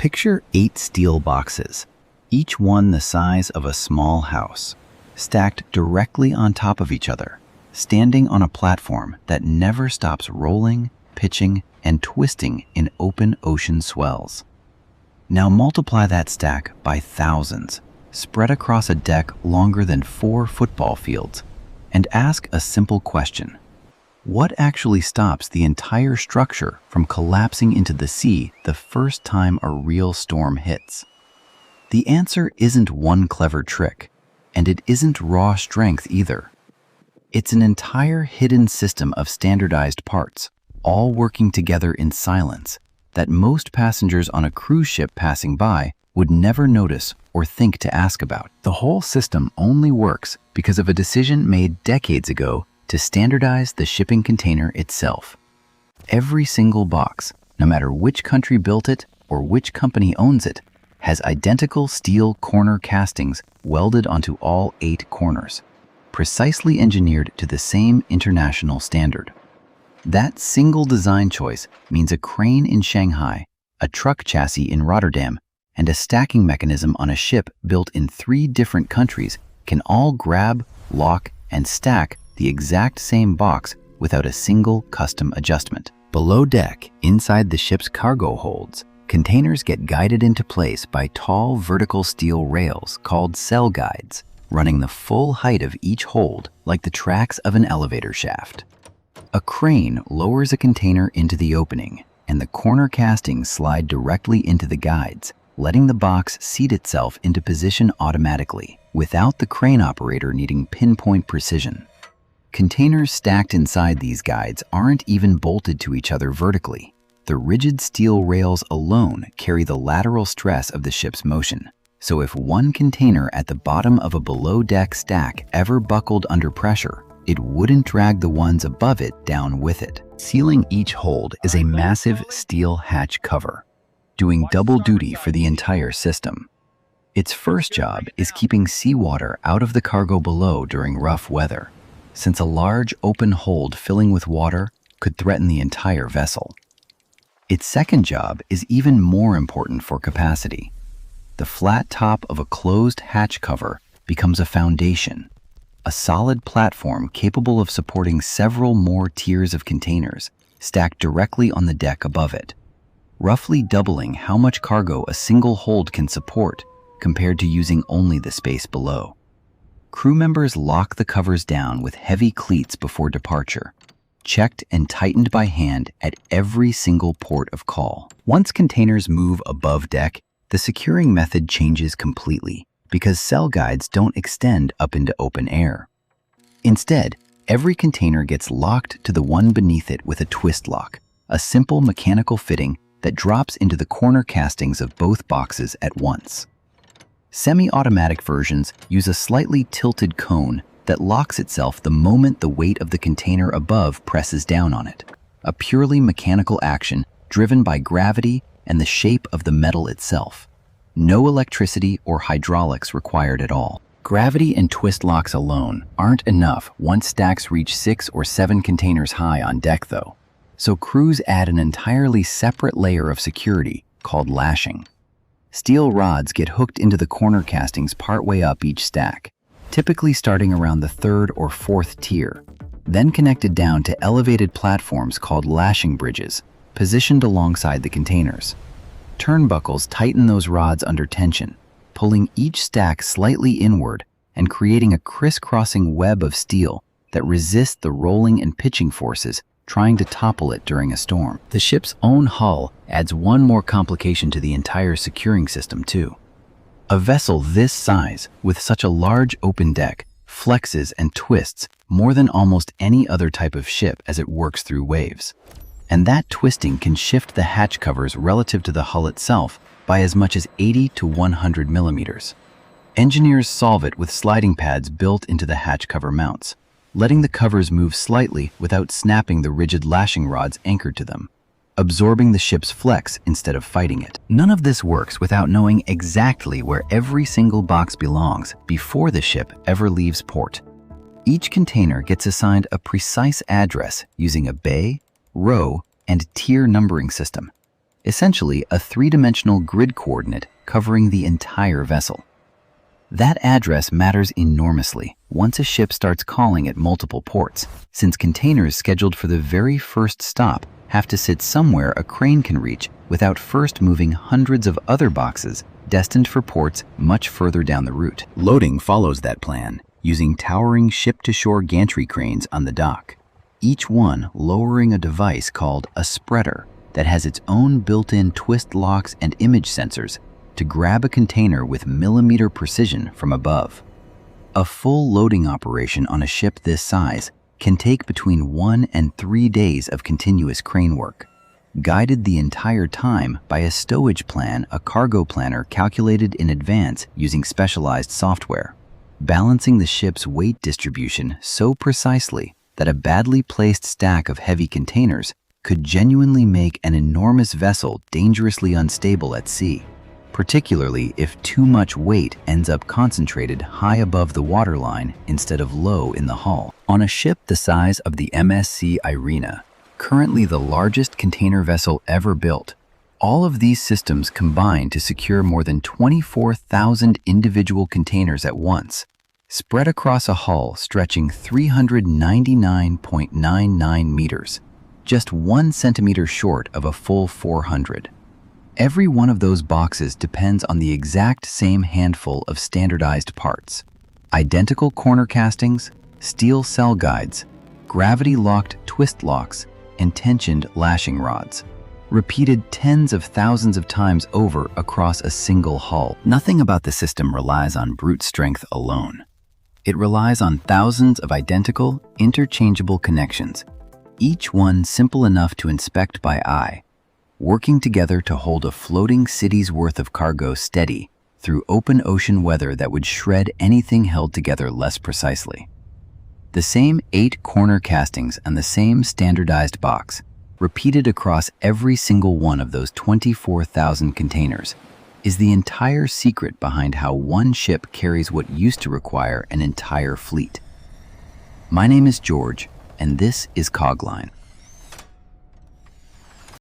Picture 8 steel boxes, each one the size of a small house, stacked directly on top of each other, standing on a platform that never stops rolling, pitching, and twisting in open ocean swells. Now multiply that stack by thousands, spread across a deck longer than 4 football fields, and ask a simple question. What actually stops the entire structure from collapsing into the sea the first time a real storm hits? The answer isn't one clever trick, and it isn't raw strength either. It's an entire hidden system of standardized parts, all working together in silence, that most passengers on a cruise ship passing by would never notice or think to ask about. The whole system only works because of a decision made decades ago to standardize the shipping container itself. Every single box, no matter which country built it or which company owns it, has identical steel corner castings welded onto all 8 corners, precisely engineered to the same international standard. That single design choice means a crane in Shanghai, a truck chassis in Rotterdam, and a stacking mechanism on a ship built in 3 different countries can all grab, lock, and stack the exact same box without a single custom adjustment. Below deck, inside the ship's cargo holds, containers get guided into place by tall vertical steel rails called cell guides, running the full height of each hold like the tracks of an elevator shaft. A crane lowers a container into the opening, and the corner castings slide directly into the guides, letting the box seat itself into position automatically, without the crane operator needing pinpoint precision. Containers stacked inside these guides aren't even bolted to each other vertically. The rigid steel rails alone carry the lateral stress of the ship's motion. So if one container at the bottom of a below-deck stack ever buckled under pressure, it wouldn't drag the ones above it down with it. Sealing each hold is a massive steel hatch cover, doing double duty for the entire system. Its first job is keeping seawater out of the cargo below during rough weather, since a large open hold filling with water could threaten the entire vessel. Its second job is even more important for capacity. The flat top of a closed hatch cover becomes a foundation, a solid platform capable of supporting several more tiers of containers stacked directly on the deck above it, roughly doubling how much cargo a single hold can support compared to using only the space below. Crew members lock the covers down with heavy cleats before departure, checked and tightened by hand at every single port of call. Once containers move above deck, the securing method changes completely because cell guides don't extend up into open air. Instead, every container gets locked to the one beneath it with a twist lock, a simple mechanical fitting that drops into the corner castings of both boxes at once. Semi-automatic versions use a slightly tilted cone that locks itself the moment the weight of the container above presses down on it, a purely mechanical action driven by gravity and the shape of the metal itself. No electricity or hydraulics required at all. Gravity and twist locks alone aren't enough once stacks reach 6 or 7 containers high on deck though, so crews add an entirely separate layer of security called lashing. Steel rods get hooked into the corner castings partway up each stack, typically starting around the 3rd or 4th tier, then connected down to elevated platforms called lashing bridges, positioned alongside the containers. Turnbuckles tighten those rods under tension, pulling each stack slightly inward and creating a crisscrossing web of steel that resists the rolling and pitching forces trying to topple it during a storm. The ship's own hull adds one more complication to the entire securing system too. A vessel this size, with such a large open deck, flexes and twists more than almost any other type of ship as it works through waves. And that twisting can shift the hatch covers relative to the hull itself by as much as 80 to 100 millimeters. Engineers solve it with sliding pads built into the hatch cover mounts, letting the covers move slightly without snapping the rigid lashing rods anchored to them, absorbing the ship's flex instead of fighting it. None of this works without knowing exactly where every single box belongs before the ship ever leaves port. Each container gets assigned a precise address using a bay, row, and tier numbering system. essentially a three-dimensional grid coordinate covering the entire vessel. That address matters enormously once a ship starts calling at multiple ports, since containers scheduled for the very first stop have to sit somewhere a crane can reach without first moving hundreds of other boxes destined for ports much further down the route. Loading follows that plan, using towering ship-to-shore gantry cranes on the dock, each one lowering a device called a spreader that has its own built-in twist locks and image sensors to grab a container with millimeter precision from above. A full loading operation on a ship this size can take between 1 and 3 days of continuous crane work, guided the entire time by a stowage plan a cargo planner calculated in advance using specialized software, balancing the ship's weight distribution so precisely that a badly placed stack of heavy containers could genuinely make an enormous vessel dangerously unstable at sea, particularly if too much weight ends up concentrated high above the waterline instead of low in the hull. On a ship the size of the MSC Irina, currently the largest container vessel ever built, all of these systems combine to secure more than 24,000 individual containers at once, spread across a hull stretching 399.99 meters, just 1 centimeter short of a full 400. Every one of those boxes depends on the exact same handful of standardized parts: identical corner castings, steel cell guides, gravity-locked twist locks, and tensioned lashing rods, repeated tens of thousands of times over across a single hull. Nothing about the system relies on brute strength alone. It relies on thousands of identical, interchangeable connections, each one simple enough to inspect by eye, working together to hold a floating city's worth of cargo steady through open ocean weather that would shred anything held together less precisely. The same 8 corner castings and the same standardized box, repeated across every single one of those 24,000 containers, is the entire secret behind how one ship carries what used to require an entire fleet. My name is George, and this is Cogline.